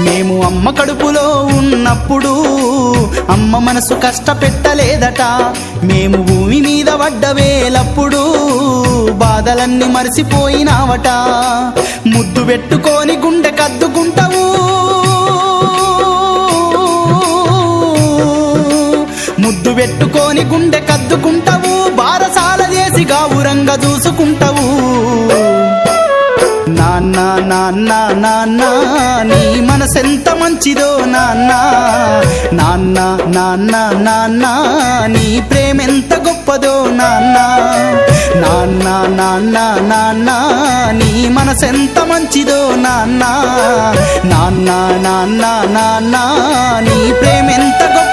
మేము అమ్మ కడుపులో ఉన్నప్పుడు అమ్మ మనసు కష్టపెట్టలేదట. మేము భూమి మీద పడ్డ వేలప్పుడు బాధలన్నీ మరిసిపోయినావట. ముద్దు పెట్టుకొని గుండె కద్దుకుంటావు, ముద్దు పెట్టుకొని గుండె కద్దుకుంటావు, బారసాల చేసి గావురంగా చూసుకుంటావు. నాన్న నాన్న నాన్న నీ మనసెంత మంచిదో నాన్న, నాన్న నాన్న నాన్న నీ ప్రేమెంత గొప్పదో నాన్న, నాన్న నాన్న నాన్న నీ మనసెంత మంచిదో నాన్న, నాన్న నాన్న నాన్న నీ ప్రేమెంత గొప్ప